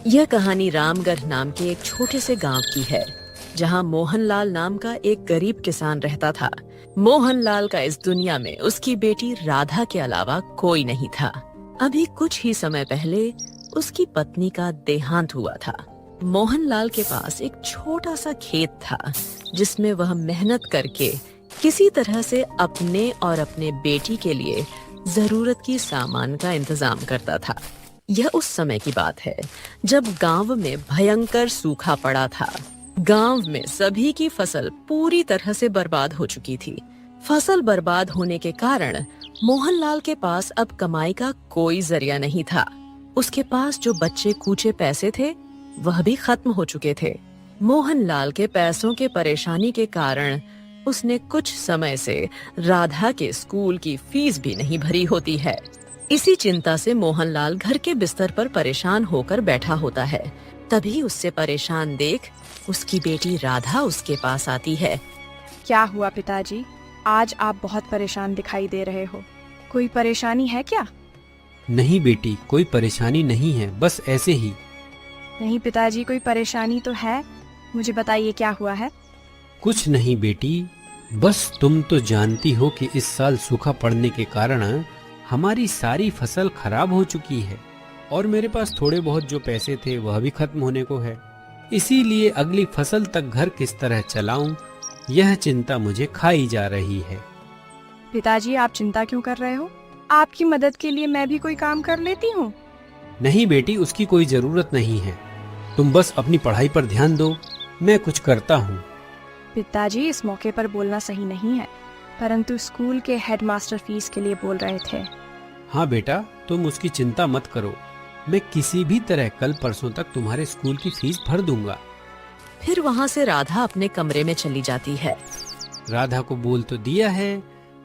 यह कहानी रामगढ़ नाम के एक छोटे से गांव की है, जहां मोहनलाल नाम का एक गरीब किसान रहता था। मोहनलाल का इस दुनिया में उसकी बेटी राधा के अलावा कोई नहीं था। अभी कुछ ही समय पहले उसकी पत्नी का देहांत हुआ था। मोहनलाल के पास एक छोटा सा खेत था, जिसमें वह मेहनत करके किसी तरह से अपने और अपने बेटी के लिए जरूरत की सामान का इंतजाम करता था। यह उस समय की बात है जब गांव में भयंकर सूखा पड़ा था। गांव में सभी की फसल पूरी तरह से बर्बाद हो चुकी थी। फसल बर्बाद होने के कारण मोहनलाल के पास अब कमाई का कोई जरिया नहीं था। उसके पास जो बच्चे कूचे पैसे थे, वह भी खत्म हो चुके थे। मोहनलाल के पैसों के परेशानी के कारण उसने कुछ समय से राधा के स्कूल की फीस भी नहीं भरी होती है। इसी चिंता से मोहनलाल घर के बिस्तर पर परेशान होकर बैठा होता है। तभी उससे परेशान देख उसकी बेटी राधा उसके पास आती है। क्या हुआ पिताजी? आज आप बहुत परेशान दिखाई दे रहे हो। कोई परेशानी है क्या? नहीं बेटी, कोई परेशानी नहीं है, बस ऐसे ही। नहीं पिताजी, कोई परेशानी तो है। मुझे बताइए क्या हुआ है। कुछ नहीं बेटी, बस तुम तो जानती हो कि इस साल सूखा पड़ने के कारण हमारी सारी फसल खराब हो चुकी है और मेरे पास थोड़े बहुत जो पैसे थे वह भी खत्म होने को है। इसीलिए अगली फसल तक घर किस तरह चलाऊं, यह चिंता मुझे खाई जा रही है। पिताजी, आप चिंता क्यों कर रहे हो? आपकी मदद के लिए मैं भी कोई काम कर लेती हूँ। नहीं बेटी, उसकी कोई जरूरत नहीं है। तुम बस अपनी पढ़ाई पर ध्यान दो, मैं कुछ करता हूँ। पिताजी, इस मौके पर बोलना सही नहीं है, परंतु स्कूल के हेडमास्टर फीस के लिए बोल रहे थे। हाँ बेटा, तुम उसकी चिंता मत करो। मैं किसी भी तरह कल परसों तक तुम्हारे स्कूल की फीस भर दूंगा। फिर वहाँ से राधा अपने कमरे में चली जाती है। राधा को बोल तो दिया है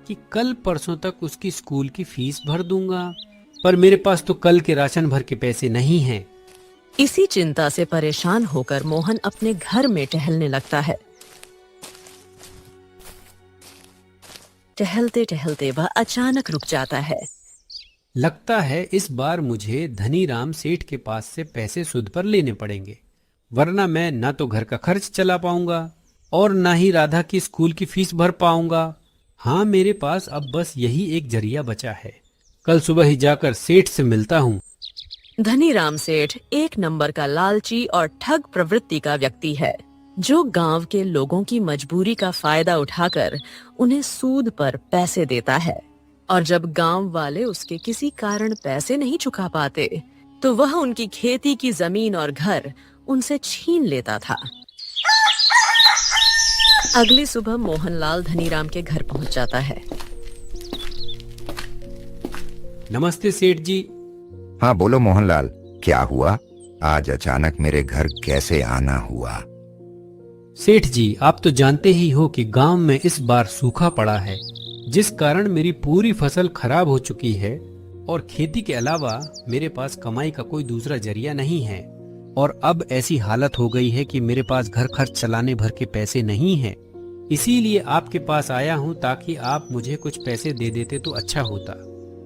कि कल परसों तक उसकी स्कूल की फीस भर दूंगा, पर मेरे पास तो कल के राशन भर के पैसे नहीं हैं। इसी चिंता से परेशान होकर मोहन अपने घर में टहलने लगता है। टहलते टहलते वह अचानक रुक जाता है। लगता है इस बार मुझे धनीराम सेठ के पास से पैसे सुध पर लेने पड़ेंगे, वरना मैं ना तो घर का खर्च चला पाऊंगा और ना ही राधा की स्कूल की फीस भर पाऊंगा। हाँ, मेरे पास अब बस यही एक जरिया बचा है। कल सुबह ही जाकर सेठ से मिलता हूँ। धनीराम सेठ एक नंबर का लालची और ठग प्रवृत्ति का व्यक्ति है, जो गांव के लोगों की मजबूरी का फायदा उठाकर उन्हें सूद पर पैसे देता है। और जब गांव वाले उसके किसी कारण पैसे नहीं चुका पाते, तो वह उनकी खेती की जमीन और घर उनसे छीन लेता था। अगली सुबह मोहनलाल धनीराम के घर पहुंच जाता है। नमस्ते सेठ जी। हाँ बोलो मोहनलाल, क्या हुआ? आज अचानक मेरे घर कैसे आना हुआ? सेठ जी, आप तो जानते ही हो कि गांव में इस बार सूखा पड़ा है, जिस कारण मेरी पूरी फसल खराब हो चुकी है और खेती के अलावा मेरे पास कमाई का कोई दूसरा जरिया नहीं है। और अब ऐसी हालत हो गई है कि मेरे पास घर खर्च चलाने भर के पैसे नहीं हैं। इसीलिए आपके पास आया हूँ ताकि आप मुझे कुछ पैसे दे देते तो अच्छा होता।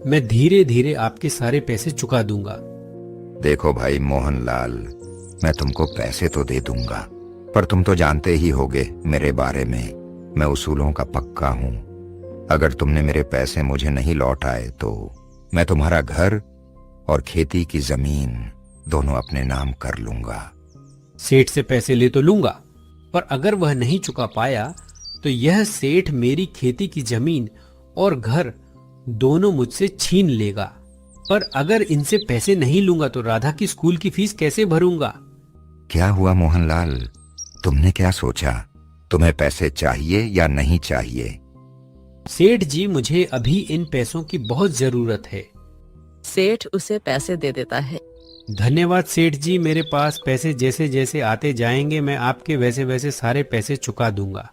मैं धीरे धीरे आपके सारे पैसे चुका दूंगा। देखो भाई मोहनलाल, मैं तुमको पैसे तो दे दूंगा, पर तुम तो जानते ही होगे मेरे बारे में, मैं उसूलों का पक्का हूँ। अगर तुमने मेरे पैसे मुझे नहीं लौटाए तो मैं तुम्हारा घर और खेती की जमीन दोनों अपने नाम कर लूंगा। सेठ से पैसे ले तो लूंगा, पर अगर वह नहीं चुका पाया तो यह सेठ मेरी खेती की जमीन और घर दोनों मुझसे छीन लेगा। पर अगर इनसे पैसे नहीं लूंगा तो राधा की स्कूल की फीस कैसे भरूंगा? क्या हुआ मोहनलाल, तुमने क्या सोचा? तुम्हें पैसे चाहिए या नहीं चाहिए? सेठ जी, मुझे अभी इन पैसों की बहुत जरूरत है। सेठ उसे पैसे दे देता है। धन्यवाद सेठ जी, मेरे पास पैसे जैसे जैसे आते जाएंगे मैं आपके वैसे वैसे सारे पैसे चुका दूंगा।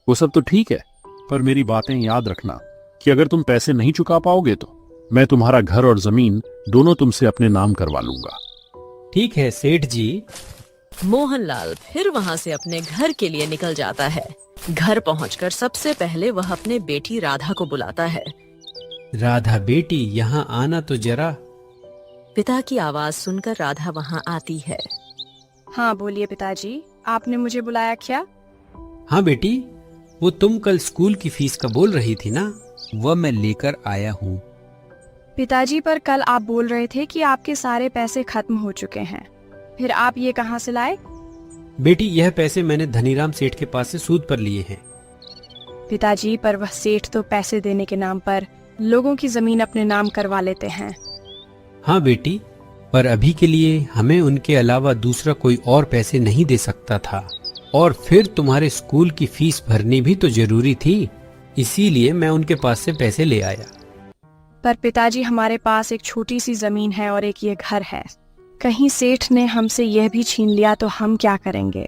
वो सब तो ठीक है, पर मेरी बातें याद रखना कि अगर तुम पैसे नहीं चुका पाओगे तो मैं तुम्हारा घर और जमीन दोनों तुमसे अपने नाम करवा लूंगा। ठीक है सेठ जी। मोहनलाल फिर वहाँ से अपने घर के लिए निकल जाता है। घर पहुंचकर सबसे पहले वह अपने बेटी राधा को बुलाता है। राधा बेटी, यहाँ आना तो जरा। पिता की आवाज सुनकर राधा वहां आती है। हाँ बोलिए पिताजी, आपने मुझे बुलाया क्या? हाँ बेटी, वो तुम कल स्कूल की फीस का बोल रही थी ना, वह मैं लेकर आया हूँ। पिताजी, पर कल आप बोल रहे थे कि आपके सारे पैसे खत्म हो चुके हैं, फिर आप ये कहाँ से लाए? बेटी, यह पैसे मैंने धनीराम सेठ के पास से सूद पर लिए हैं। पिताजी, पर वह सेठ तो पैसे देने के नाम पर लोगों की जमीन अपने नाम करवा लेते हैं। हाँ बेटी, पर अभी के लिए हमें उनके अलावा दूसरा कोई और पैसे नहीं दे सकता था, और फिर तुम्हारे स्कूल की फीस भरनी भी तो जरूरी थी, इसीलिए मैं उनके पास से पैसे ले आया। पर पिताजी, हमारे पास एक छोटी सी जमीन है और एक ये घर है। कहीं सेठ ने हमसे यह भी छीन लिया तो हम क्या करेंगे?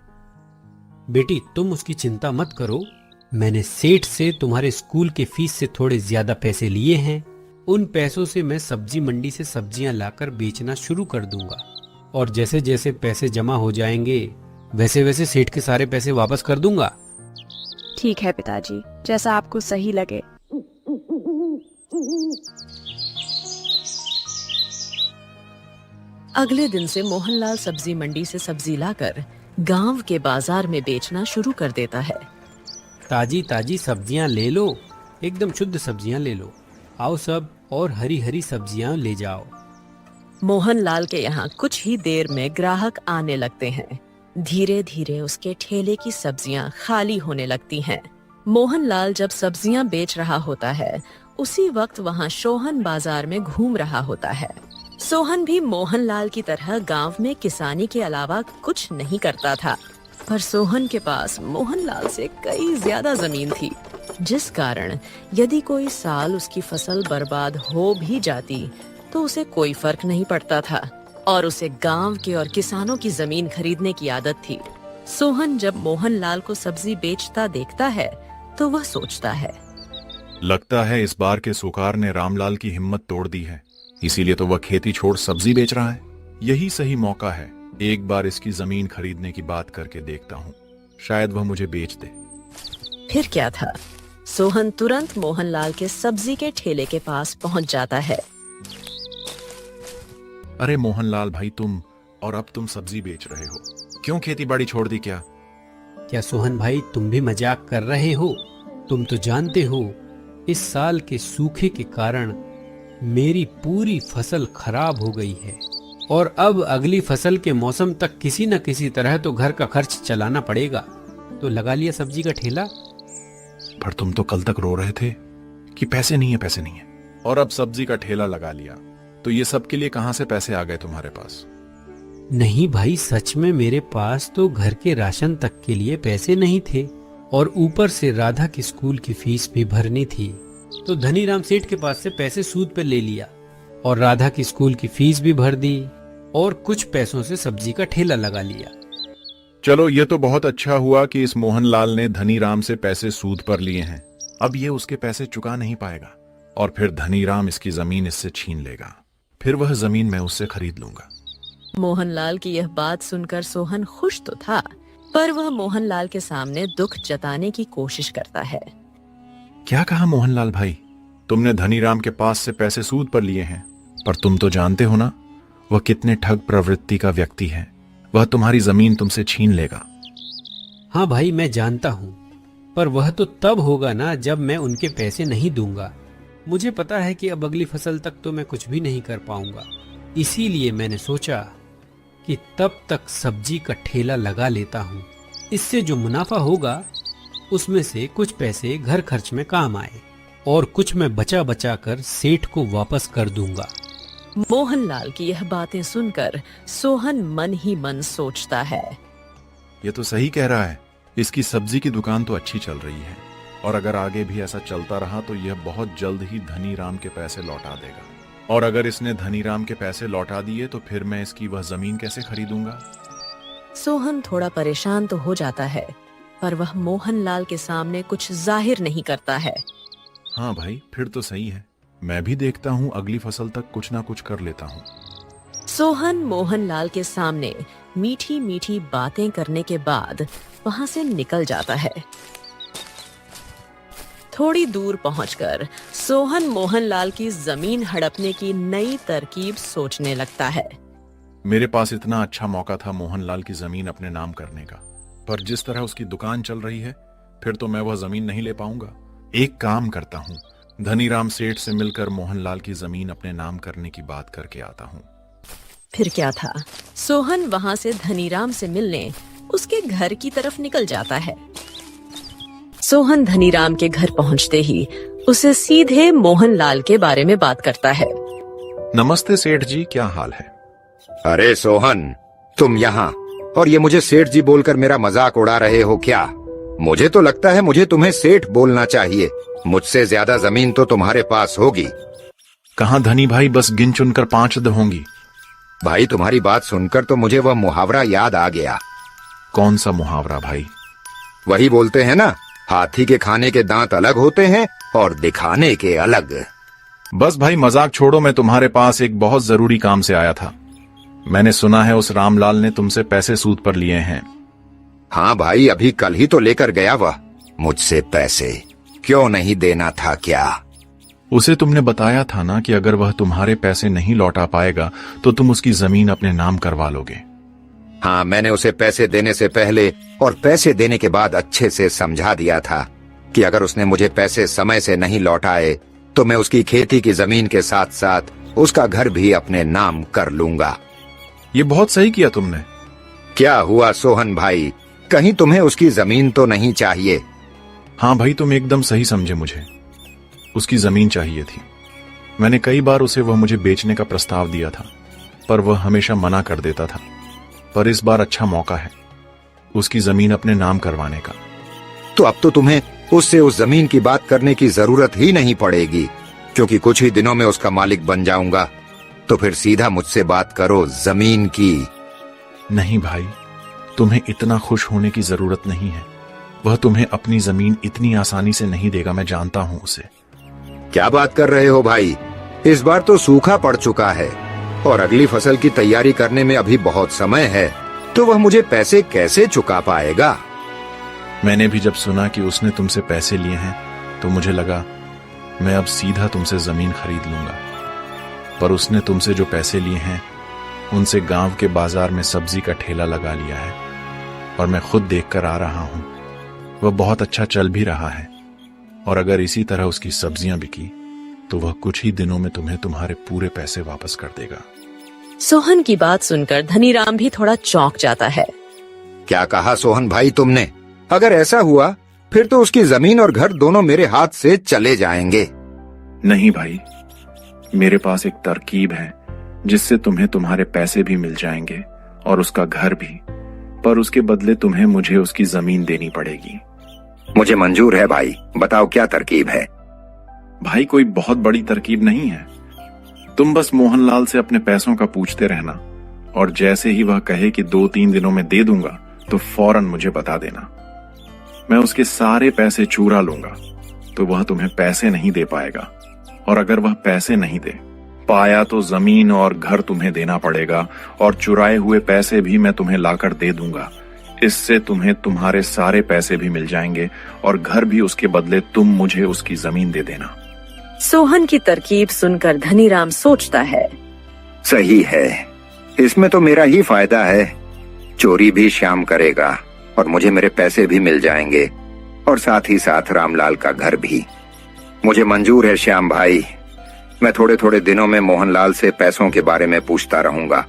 बेटी, तुम उसकी चिंता मत करो। मैंने सेठ से तुम्हारे स्कूल के फीस से थोड़े ज्यादा पैसे लिए हैं। उन पैसों से मैं सब्जी मंडी से सब्जियां लाकर बेचना शुरू कर दूंगा, और जैसे जैसे पैसे जमा हो जाएंगे वैसे वैसे सेठ के सारे पैसे वापस कर दूंगा। ठीक है पिताजी, जैसा आपको सही लगे। अगले दिन से मोहनलाल सब्जी मंडी से सब्जी लाकर गांव के बाजार में बेचना शुरू कर देता है। ताजी ताजी सब्जियां ले लो, एकदम शुद्ध सब्जियां ले लो। आओ सब, और हरी हरी सब्जियां ले जाओ। मोहनलाल के यहाँ कुछ ही देर में ग्राहक आने लगते हैं। धीरे धीरे उसके ठेले की सब्जियां खाली होने लगती हैं। मोहनलाल जब सब्जियां बेच रहा होता है, उसी वक्त वहाँ सोहन बाजार में घूम रहा होता है। सोहन भी मोहनलाल की तरह गांव में किसानी के अलावा कुछ नहीं करता था, पर सोहन के पास मोहनलाल से कई ज्यादा जमीन थी, जिस कारण यदि कोई साल उसकी फसल बर्बाद हो भी जाती तो उसे कोई फर्क नहीं पड़ता था, और उसे गांव के और किसानों की जमीन खरीदने की आदत थी। सोहन जब मोहनलाल को सब्जी बेचता देखता है तो वह सोचता है, लगता है इस बार के सुकार ने रामलाल की हिम्मत तोड़ दी है, इसीलिए तो वह खेती छोड़ सब्जी बेच रहा है। यही सही मौका है, एक बार इसकी जमीन खरीदने की बात करके देखता हूँ, शायद वह मुझे बेच दे। फिर क्या था, सोहन तुरंत मोहनलाल के सब्जी के ठेले के पास पहुंच जाता है। अरे मोहनलाल भाई, तुम, और अब तुम सब्जी बेच रहे हो, क्यों खेती बाड़ी छोड़ दी क्या? क्या सोहन भाई, तुम भी मजाक कर रहे हो? तुम तो जानते हो इस साल के सूखे के कारण मेरी पूरी फसल खराब हो गई है, और अब अगली फसल के मौसम तक किसी न किसी तरह तो घर का खर्च चलाना पड़ेगा। तो लगा लिया सब्जी का ठेला। पर तुम तो कल तक रो रहे थे कि पैसे नहीं है, पैसे नहीं है, और अब सब्जी का ठेला लगा लिया, तो ये सब के लिए कहां से पैसे आ गए तुम्हारे पास? नहीं भाई, सच में मेरे पास तो घर के राशन तक के लिए पैसे नहीं थे, और ऊपर से राधा की स्कूल की फीस भी भरनी थी, तो धनीराम सेठ के पास से पैसे सूद पर ले लिया, और राधा की स्कूल की फीस भी भर दी, और कुछ पैसों से सब्जी का ठेला लगा लिया। चलो, ये तो बहुत अच्छा हुआ कि इस मोहनलाल ने धनीराम से पैसे सूद पर लिए हैं। अब ये उसके पैसे चुका नहीं पाएगा, और फिर धनीराम इसकी जमीन इससे छीन लेगा, फिर वह जमीन मैं उससे खरीद लूंगा। मोहनलाल की यह बात सुनकर सोहन खुश तो था, पर वह मोहनलाल के सामने दुख जताने की कोशिश करता है। क्या कहा मोहनलाल भाई, तुमने धनीराम के पास से पैसे सूद पर लिए हैं, पर तुम तो जानते हो ना वह कितने ठग प्रवृत्ति का व्यक्ति है, वह तुम्हारी जमीन तुमसे छीन लेगा। हाँ भाई, मैं जानता हूँ, पर वह तो तब होगा ना जब मैं उनके पैसे नहीं दूंगा। मुझे पता है कि अब अगली फसल तक तो मैं कुछ भी नहीं कर पाऊंगा, इसीलिए मैंने सोचा कि तब तक सब्जी का ठेला लगा लेता हूँ। इससे जो मुनाफा होगा उसमें से कुछ पैसे घर खर्च में काम आए, और कुछ मैं बचा बचा कर सेठ को वापस कर दूंगा। मोहनलाल की यह बातें सुनकर सोहन मन ही मन सोचता है, ये तो सही कह रहा है, इसकी सब्जी की दुकान तो अच्छी चल रही है, और अगर आगे भी ऐसा चलता रहा तो यह बहुत जल्द ही धनीराम के पैसे लौटा देगा, और अगर इसने धनीराम के पैसे लौटा दिए तो फिर मैं इसकी वह जमीन कैसे खरीदूंगा? सोहन थोड़ा परेशान तो हो जाता है, पर वह मोहनलाल के सामने कुछ जाहिर नहीं करता है। हाँ भाई, फिर तो सही है, मैं भी देखता हूँ अगली फसल तक कुछ ना कुछ कर लेता हूँ। सोहन मोहनलाल के सामने मीठी मीठी बातें करने के बाद वहां से निकल जाता है। थोड़ी दूर पहुंचकर सोहन मोहनलाल की जमीन हड़पने की नई तरकीब सोचने लगता है। मेरे पास इतना अच्छा मौका था मोहनलाल की जमीन अपने नाम करने का, पर जिस तरह उसकी दुकान चल रही है फिर तो मैं वह जमीन नहीं ले पाऊंगा। एक काम करता हूँ, धनीराम सेठ से मिलकर मोहनलाल की जमीन अपने नाम करने की बात करके आता हूँ। फिर क्या था, सोहन वहां से धनीराम से मिलने उसके घर की तरफ निकल जाता है। सोहन धनीराम के घर पहुंचते ही उसे सीधे मोहनलाल के बारे में बात करता है। नमस्ते सेठ जी, क्या हाल है? अरे सोहन, तुम यहाँ और ये मुझे सेठ जी बोलकर मेरा मजाक उड़ा रहे हो क्या? मुझे तो लगता है मुझे तुम्हें सेठ बोलना चाहिए। मुझसे ज्यादा जमीन तो तुम्हारे पास होगी। कहाँ धनी भाई, बस गिन चुनकर 5 होंगी। भाई तुम्हारी बात सुनकर तो मुझे वह मुहावरा याद आ गया। कौन सा मुहावरा भाई? वही बोलते हैं ना, हाथी के खाने के दांत अलग होते हैं और दिखाने के अलग। बस भाई मजाक छोड़ो, मैं तुम्हारे पास एक बहुत जरूरी काम से आया था। मैंने सुना है उस रामलाल ने तुमसे पैसे सूद पर लिए हैं। हाँ भाई, अभी कल ही तो लेकर गया वह मुझसे पैसे। क्यों नहीं देना था क्या? उसे तुमने बताया था ना कि अगर वह तुम्हारे पैसे नहीं लौटा पाएगा तो तुम उसकी जमीन अपने नाम करवा लोगे। हाँ, मैंने उसे पैसे देने से पहले और पैसे देने के बाद अच्छे से समझा दिया था कि अगर उसने मुझे पैसे समय से नहीं लौटाए तो मैं उसकी खेती की जमीन के साथ साथ उसका घर भी अपने नाम कर लूंगा। ये बहुत सही किया तुमने। क्या हुआ सोहन भाई, कहीं तुम्हें उसकी जमीन तो नहीं चाहिए? हाँ भाई, तुम एकदम सही समझे, मुझे उसकी जमीन चाहिए थी। मैंने कई बार उसे वह मुझे बेचने का प्रस्ताव दिया था, पर वह हमेशा मना कर देता था। पर इस बार अच्छा मौका है उसकी जमीन अपने नाम करवाने का। तो अब तो तुम्हें उससे उस जमीन की बात करने की जरूरत ही नहीं पड़ेगी, क्योंकि कुछ ही दिनों में उसका मालिक बन जाऊंगा। तो फिर सीधा मुझसे बात करो जमीन की। नहीं भाई, तुम्हें इतना खुश होने की जरूरत नहीं है। वह तुम्हें अपनी जमीन इतनी आसानी से नहीं देगा, मैं जानता हूं उसे। क्या बात कर रहे हो भाई? इस बार तो सूखा पड़ चुका है और अगली फसल की तैयारी करने में अभी बहुत समय है, तो वह मुझे पैसे कैसे चुका पाएगा? मैंने भी जब सुना कि उसने तुमसे पैसे लिए हैं तो मुझे लगा मैं अब सीधा तुमसे जमीन खरीद लूंगा। पर उसने तुमसे जो पैसे लिए हैं उनसे गांव के बाजार में सब्जी का ठेला लगा लिया है, और मैं खुद देखकर आ रहा हूं वह बहुत अच्छा चल भी रहा है। और अगर इसी तरह उसकी सब्जियां बिकी तो वह कुछ ही दिनों में तुम्हें तुम्हारे पूरे पैसे वापस कर देगा। सोहन की बात सुनकर धनीराम भी थोड़ा चौंक जाता है। क्या कहा सोहन भाई तुमने? अगर ऐसा हुआ फिर तो उसकी जमीन और घर दोनों मेरे हाथ से चले जाएंगे। नहीं भाई, मेरे पास एक तरकीब है जिससे तुम्हें तुम्हारे पैसे भी मिल जाएंगे और उसका घर भी, पर उसके बदले तुम्हें मुझे उसकी जमीन देनी पड़ेगी। मुझे मंजूर है भाई, बताओ क्या तरकीब है? भाई कोई बहुत बड़ी तरकीब नहीं है। तुम बस मोहनलाल से अपने पैसों का पूछते रहना, और जैसे ही वह कहे कि 2-3 दिनों में दे दूंगा तो फौरन मुझे बता देना। मैं उसके सारे पैसे चुरा लूंगा तो वह तुम्हें पैसे नहीं दे पाएगा, और अगर वह पैसे नहीं दे पाया तो जमीन और घर तुम्हें देना पड़ेगा, और चुराए हुए पैसे भी मैं तुम्हें लाकर दे दूंगा। इससे तुम्हें तुम्हारे सारे पैसे भी मिल जाएंगे और घर भी, उसके बदले तुम मुझे उसकी जमीन दे देना। सोहन की तरकीब सुनकर धनीराम सोचता है, सही है, इसमें तो मेरा ही फायदा है। चोरी भी श्याम करेगा और मुझे मेरे पैसे भी मिल जाएंगे, और साथ ही साथ रामलाल का घर भी। मुझे मंजूर है श्याम भाई। मैं थोड़े थोड़े दिनों में मोहनलाल से पैसों के बारे में पूछता रहूंगा,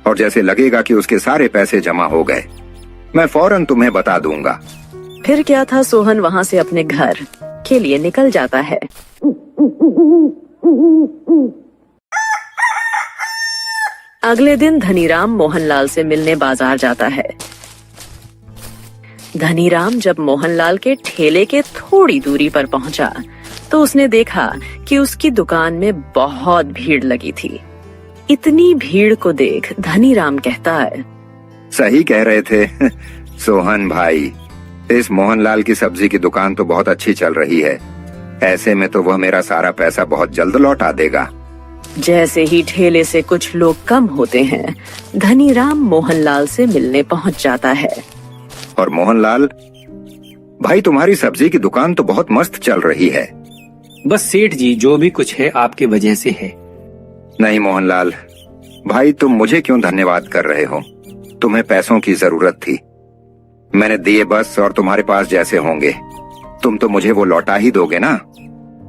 और जैसे लगेगा कि उसके सारे पैसे जमा हो गए मैं फौरन तुम्हें बता दूंगा। फिर क्या था, सोहन वहां से अपने घर के लिए निकल जाता है। अगले दिन धनीराम मोहनलाल से मिलने बाजार जाता है। धनीराम जब मोहनलाल के ठेले के थोड़ी दूरी पर पहुंचा तो उसने देखा कि उसकी दुकान में बहुत भीड़ लगी थी। इतनी भीड़ को देख धनीराम कहता है, सही कह रहे थे सोहन भाई, इस मोहनलाल की सब्जी की दुकान तो बहुत अच्छी चल रही है। ऐसे में तो वह मेरा सारा पैसा बहुत जल्द लौटा देगा। जैसे ही ठेले से कुछ लोग कम होते हैं, धनीराम मोहनलाल से मिलने पहुंच जाता है। और मोहनलाल भाई, तुम्हारी सब्जी की दुकान तो बहुत मस्त चल रही है। बस सेठ जी, जो भी कुछ है आपके वजह से है। नहीं मोहनलाल भाई, तुम मुझे क्यों धन्यवाद कर रहे हो? तुम्हें पैसों की जरूरत थी, मैंने दिए बस, और तुम्हारे पास जैसे होंगे तुम तो मुझे वो लौटा ही दोगे ना?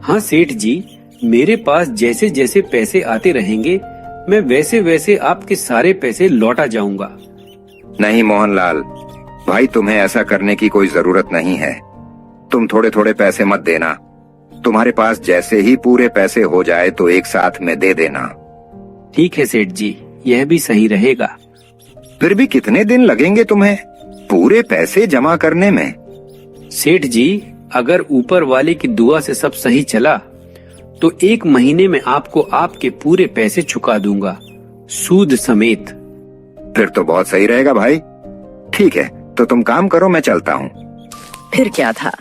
हाँ सेठ जी, मेरे पास जैसे जैसे पैसे आते रहेंगे मैं वैसे वैसे आपके सारे पैसे लौटा जाऊंगा। नहीं मोहनलाल भाई, तुम्हें ऐसा करने की कोई जरूरत नहीं है। तुम थोड़े थोड़े पैसे मत देना, तुम्हारे पास जैसे ही पूरे पैसे हो जाए तो एक साथ में दे देना। ठीक है सेठ जी, यह भी सही रहेगा। फिर भी कितने दिन लगेंगे तुम्हें पूरे पैसे जमा करने में? सेठ जी, अगर ऊपर वाले की दुआ से सब सही चला तो 1 महीने में आपको आपके पूरे पैसे चुका दूंगा, सूद समेत। फिर तो बहुत सही रहेगा भाई। ठीक है, तो तुम काम करो, मैं चलता हूँ। फिर क्या था,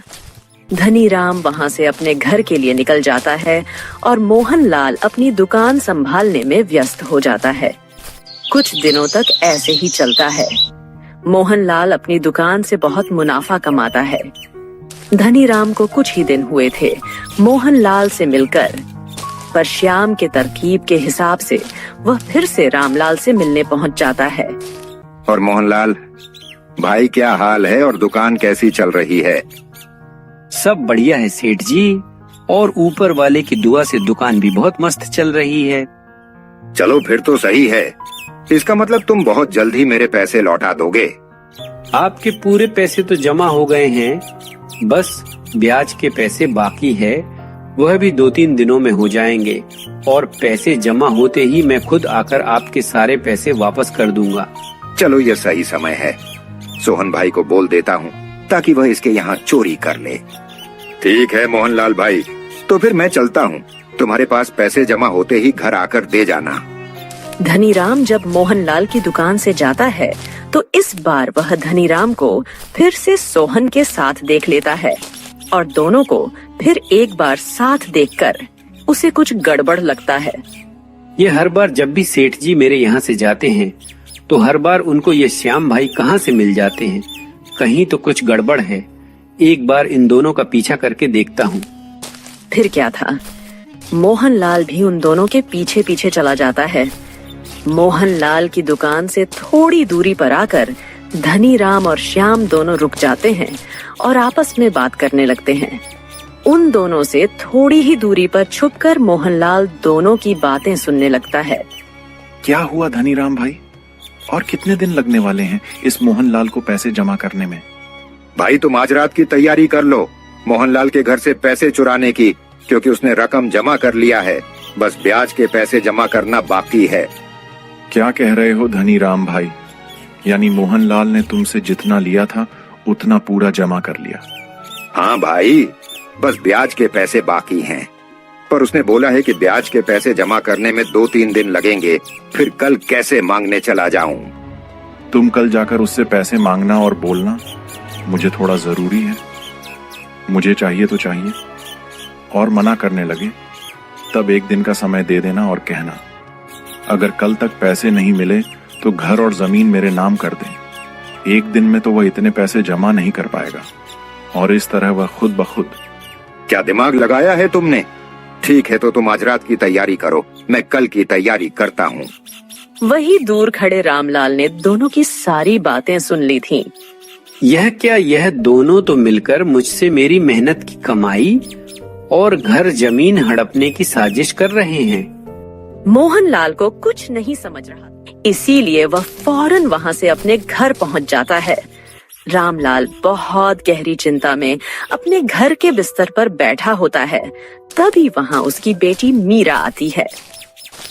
धनीराम वहां से अपने घर के लिए निकल जाता है और मोहनलाल अपनी दुकान संभालने में व्यस्त हो जाता है। कुछ दिनों तक ऐसे ही चलता है। मोहनलाल अपनी दुकान से बहुत मुनाफा कमाता है। धनीराम को कुछ ही दिन हुए थे मोहनलाल से मिलकर, पर श्याम के तरकीब के हिसाब से वह फिर से रामलाल से मिलने पहुंच जाता है। और मोहनलाल भाई, क्या हाल है और दुकान कैसी चल रही है? सब बढ़िया है सेठ जी, और ऊपर वाले की दुआ से दुकान भी बहुत मस्त चल रही है। चलो फिर तो सही है, इसका मतलब तुम बहुत जल्द ही मेरे पैसे लौटा दोगे। आपके पूरे पैसे तो जमा हो गए हैं, बस ब्याज के पैसे बाकी है, वह भी 2-3 दिनों में हो जाएंगे, और पैसे जमा होते ही मैं खुद आकर आपके सारे पैसे वापस कर दूंगा। चलो ये सही समय है, सोहन भाई को बोल देता हूँ ताकि वह इसके यहाँ चोरी कर ले। ठीक है मोहनलाल भाई, तो फिर मैं चलता हूँ, तुम्हारे पास पैसे जमा होते ही घर आकर दे जाना। धनीराम जब मोहनलाल की दुकान से जाता है तो इस बार वह धनीराम को फिर से सोहन के साथ देख लेता है, और दोनों को फिर एक बार साथ देखकर उसे कुछ गड़बड़ लगता है। ये हर बार जब भी सेठ जी मेरे यहाँ से जाते हैं तो हर बार उनको ये श्याम भाई कहाँ से मिल जाते हैं, कहीं तो कुछ गड़बड़ है। एक बार इन दोनों का पीछा करके देखता हूँ। फिर क्या था, मोहनलाल भी उन दोनों के पीछे पीछे चला जाता है। मोहनलाल की दुकान से थोड़ी दूरी पर आकर धनीराम और श्याम दोनों रुक जाते हैं और आपस में बात करने लगते हैं। उन दोनों से थोड़ी ही दूरी पर छुपकर मोहनलाल दोनों की बातें सुनने लगता है। क्या हुआ धनीराम भाई, और कितने दिन लगने वाले हैं इस मोहनलाल को पैसे जमा करने में? भाई तुम आज रात की तैयारी कर लो मोहनलाल के घर से पैसे चुराने की, क्योंकि उसने रकम जमा कर लिया है, बस ब्याज के पैसे जमा करना बाकी है। क्या कह रहे हो धनीराम भाई, यानी मोहनलाल ने तुमसे जितना लिया था उतना पूरा जमा कर लिया? हाँ भाई, बस ब्याज के पैसे बाकी हैं, पर उसने बोला है कि ब्याज के पैसे जमा करने में 2-3 दिन लगेंगे, फिर कल कैसे मांगने चला जाऊं? तुम कल जाकर उससे पैसे मांगना और बोलना मुझे थोड़ा जरूरी है, मुझे चाहिए तो चाहिए, और मना करने लगे तब 1 दिन का समय दे देना और कहना अगर कल तक पैसे नहीं मिले तो घर और जमीन मेरे नाम कर दें। 1 दिन में तो वह इतने पैसे जमा नहीं कर पाएगा, और इस तरह वह खुद ब खुद। क्या दिमाग लगाया है तुमने? ठीक है, तो तुम आज रात की तैयारी करो, मैं कल की तैयारी करता हूँ। वही दूर खड़े रामलाल ने दोनों की सारी बातें सुन ली थीं। यह क्या, यह दोनों तो मिलकर मुझसे मेरी मेहनत की कमाई और घर जमीन हड़पने की साजिश कर रहे हैं। मोहनलाल को कुछ नहीं समझ रहा, इसीलिए वह फौरन वहां से अपने घर पहुंच जाता है। रामलाल बहुत गहरी चिंता में अपने घर के बिस्तर पर बैठा होता है। तभी वहां उसकी बेटी मीरा आती है।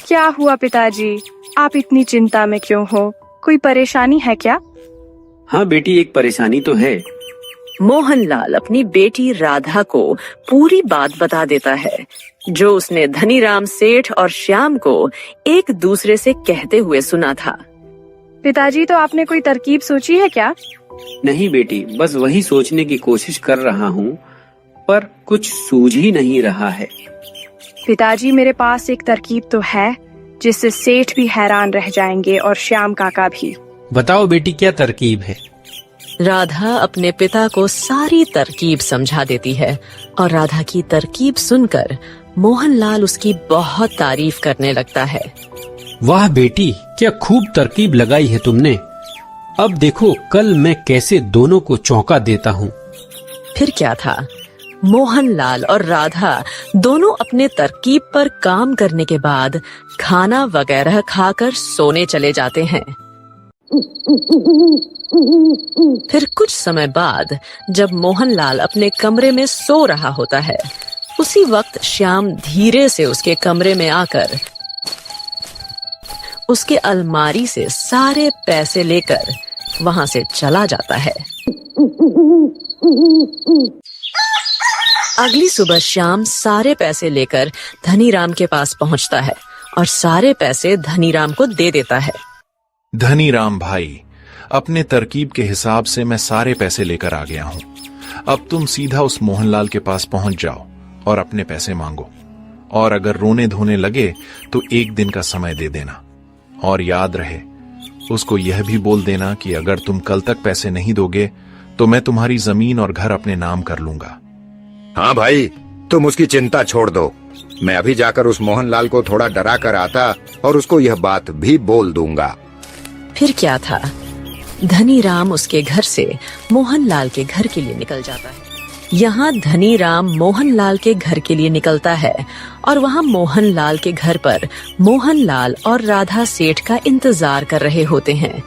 क्या हुआ पिताजी, आप इतनी चिंता में क्यों हो? कोई परेशानी है क्या? हाँ बेटी, एक परेशानी तो है। मोहनलाल अपनी बेटी राधा को पूरी बात बता देता है, जो उसने धनीराम सेठ और श्याम को एक दूसरे से कहते हुए सुना था। पिताजी, तो आपने कोई तरकीब सोची है क्या? नहीं बेटी, बस वही सोचने की कोशिश कर रहा हूँ, पर कुछ सूझ ही नहीं रहा है। पिताजी, मेरे पास एक तरकीब तो है जिससे सेठ भी हैरान रह जाएंगे और श्याम काका भी। बताओ बेटी, क्या तरकीब है? राधा अपने पिता को सारी तरकीब समझा देती है और राधा की तरकीब सुनकर मोहनलाल उसकी बहुत तारीफ करने लगता है। वाह बेटी, क्या खूब तरकीब लगाई है तुमने। अब देखो कल मैं कैसे दोनों को चौंका देता हूँ। फिर क्या था, मोहनलाल और राधा दोनों अपने तरकीब पर काम करने के बाद खाना वगैरह खाकर सोने चले जाते हैं। फिर कुछ समय बाद जब मोहनलाल अपने कमरे में सो रहा होता है, उसी वक्त श्याम धीरे से उसके कमरे में आकर उसके अलमारी से सारे पैसे लेकर वहां से चला जाता है। अगली सुबह श्याम सारे पैसे लेकर धनीराम के पास पहुंचता है और सारे पैसे धनीराम को दे देता है। धनीराम भाई, अपने तरकीब के हिसाब से मैं सारे पैसे लेकर आ गया हूं। अब तुम सीधा उस मोहनलाल के पास पहुंच जाओ और अपने पैसे मांगो, और अगर रोने धोने लगे तो 1 दिन का समय दे देना। और याद रहे, उसको यह भी बोल देना कि अगर तुम कल तक पैसे नहीं दोगे तो मैं तुम्हारी जमीन और घर अपने नाम कर लूंगा। हाँ भाई, तुम उसकी चिंता छोड़ दो। मैं अभी जाकर उस मोहनलाल को थोड़ा डरा कर आता और उसको यह बात भी बोल दूंगा। फिर क्या था, धनीराम उसके घर से मोहनलाल के घर के लिए निकल जाता है। यहाँ धनीराम मोहनलाल के घर के लिए निकलता है और वहाँ मोहनलाल के घर पर मोहनलाल और राधा सेठ का इंतजार कर रहे होते हैं।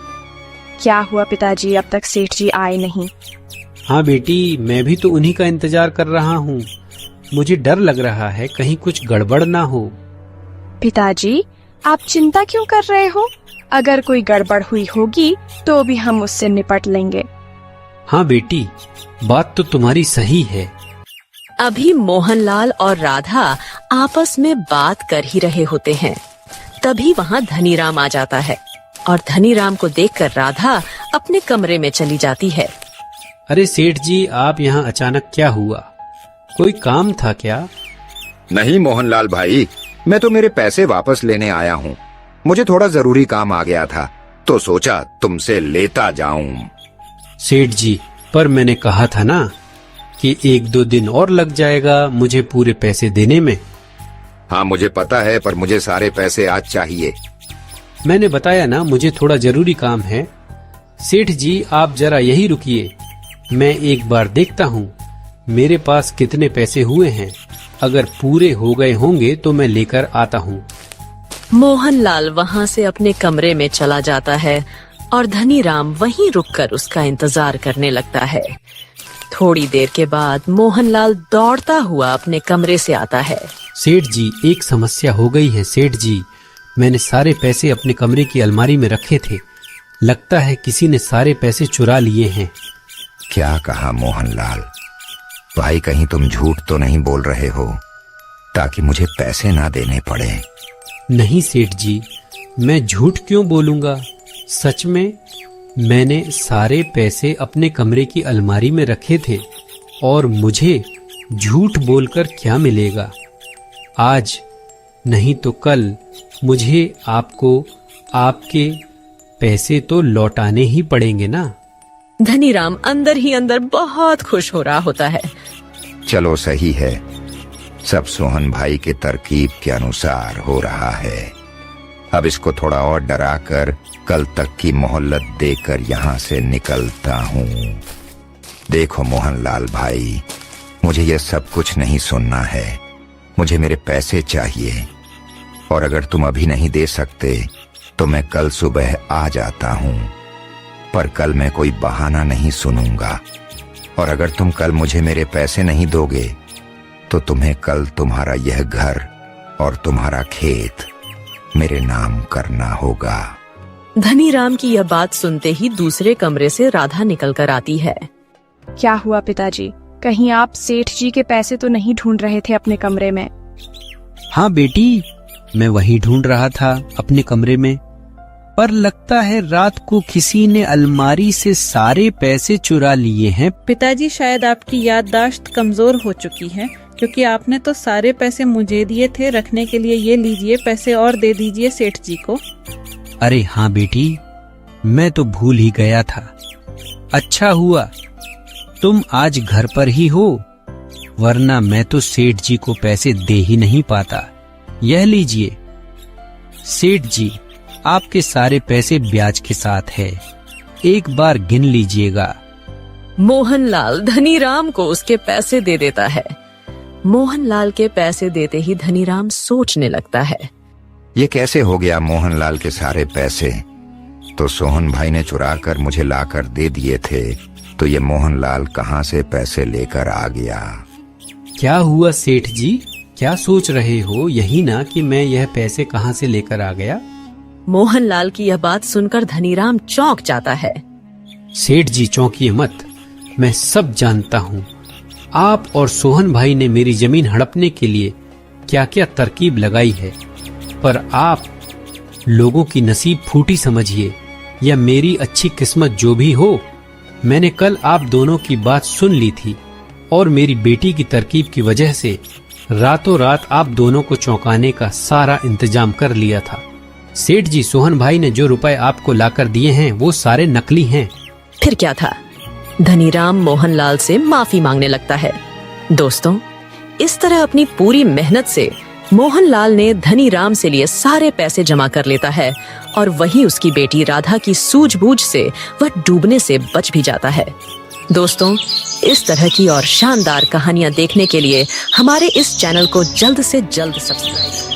क्या हुआ पिताजी, अब तक सेठ जी आए नहीं? हाँ बेटी, मैं भी तो उन्हीं का इंतजार कर रहा हूँ। मुझे डर लग रहा है कहीं कुछ गड़बड़ ना हो। पिताजी, आप चिंता क्यों कर रहे हो? अगर कोई गड़बड़ हुई होगी तो भी हम उससे निपट लेंगे। हाँ बेटी, बात तो तुम्हारी सही है। अभी मोहनलाल और राधा आपस में बात कर ही रहे होते हैं, तभी वहाँ धनीराम आ जाता है और धनीराम को देखकर राधा अपने कमरे में चली जाती है। अरे सेठ जी, आप यहाँ अचानक क्या हुआ? कोई काम था क्या? नहीं मोहनलाल भाई, मैं तो मेरे पैसे वापस लेने आया हूँ। मुझे थोड़ा जरूरी काम आ गया था तो सोचा तुमसे लेता जाऊं। सेठ जी, पर मैंने कहा था ना कि 1-2 दिन और लग जाएगा मुझे पूरे पैसे देने में। हाँ मुझे पता है, पर मुझे सारे पैसे आज चाहिए। मैंने बताया ना, मुझे थोड़ा जरूरी काम है। सेठ जी, आप जरा यही रुकिए, मैं एक बार देखता हूँ मेरे पास कितने पैसे हुए हैं। अगर पूरे हो गए होंगे तो मैं लेकर आता हूँ। मोहनलाल वहाँ से अपने कमरे में चला जाता है और धनीराम वहीं रुककर उसका इंतजार करने लगता है। थोड़ी देर के बाद मोहनलाल दौड़ता हुआ अपने कमरे से आता है। सेठ जी, एक समस्या हो गई है। सेठ जी, मैंने सारे पैसे अपने कमरे की अलमारी में रखे थे। लगता है किसी ने सारे पैसे चुरा लिए हैं। क्या कहा मोहनलाल भाई? कहीं तुम झूठ तो नहीं बोल रहे हो ताकि मुझे पैसे ना देने पड़े? नहीं सेठ जी, मैं झूठ क्यों बोलूंगा। सच में मैंने सारे पैसे अपने कमरे की अलमारी में रखे थे और मुझे झूठ बोलकर क्या मिलेगा। आज नहीं तो कल मुझे आपको आपके पैसे तो लौटाने ही पड़ेंगे ना। धनीराम अंदर ही अंदर बहुत खुश हो रहा होता है। चलो सही है, सब सोहन भाई के तरकीब के अनुसार हो रहा है। अब इसको थोड़ा और डरा कर कल तक की मोहलत देकर यहाँ से निकलता हूँ। देखो मोहनलाल भाई, मुझे ये सब कुछ नहीं सुनना है। मुझे मेरे पैसे चाहिए, और अगर तुम अभी नहीं दे सकते तो मैं कल सुबह आ जाता हूँ। पर कल मैं कोई बहाना नहीं सुनूंगा, और अगर तुम कल मुझे मेरे पैसे नहीं दोगे तो तुम्हें कल तुम्हारा यह घर और तुम्हारा खेत मेरे नाम करना होगा। धनीराम की यह बात सुनते ही दूसरे कमरे से राधा निकल कर आती है। क्या हुआ पिताजी, कहीं आप सेठ जी के पैसे तो नहीं ढूंढ रहे थे अपने कमरे में? हाँ बेटी, मैं वही ढूंढ रहा था अपने कमरे में, पर लगता है रात को किसी ने अलमारी से सारे पैसे चुरा लिए हैं। पिताजी, शायद आपकी याददाश्त कमजोर हो चुकी है, क्योंकि आपने तो सारे पैसे मुझे दिए थे रखने के लिए। ये लीजिए पैसे और दे दीजिए सेठ जी को। अरे हाँ बेटी, मैं तो भूल ही गया था। अच्छा हुआ तुम आज घर पर ही हो, वरना मैं तो सेठ जी को पैसे दे ही नहीं पाता। यह लीजिए सेठ जी, आपके सारे पैसे ब्याज के साथ है, एक बार गिन लीजिएगा। मोहनलाल धनीराम को उसके पैसे दे देता है। मोहनलाल के पैसे देते ही धनीराम सोचने लगता है, ये कैसे हो गया? मोहनलाल के सारे पैसे तो सोहन भाई ने चुरा कर मुझे लाकर दे दिए थे, तो ये मोहनलाल कहाँ से पैसे लेकर आ गया? क्या हुआ सेठ जी, क्या सोच रहे हो? यही ना कि मैं यह पैसे कहाँ से लेकर आ गया। मोहनलाल की यह बात सुनकर धनीराम चौंक जाता है। सेठ जी चौंकिए मत, मैं सब जानता हूँ। आप और सोहन भाई ने मेरी जमीन हड़पने के लिए क्या क्या तरकीब लगाई है, पर आप लोगों की नसीब फूटी समझिए या मेरी अच्छी किस्मत जो भी हो, मैंने कल आप दोनों की बात सुन ली थी और मेरी बेटी की तरकीब की वजह से रातों रात आप दोनों को चौंकाने का सारा इंतजाम कर लिया था। सेठ जी, सोहन भाई ने जो रुपए आपको लाकर दिए हैं वो सारे नकली हैं। फिर क्या था? धनीराम मोहनलाल से माफी मांगने लगता है। दोस्तों, इस तरह अपनी पूरी मेहनत से मोहनलाल ने धनीराम से लिए सारे पैसे जमा कर लेता है और वहीं उसकी बेटी राधा की सूझबूझ से वह डूबने से बच भी जाता है। दोस्तों, इस तरह की और शानदार कहानियां देखने के लिए हमारे इस चैनल को जल्द से जल्द सब्सक्राइब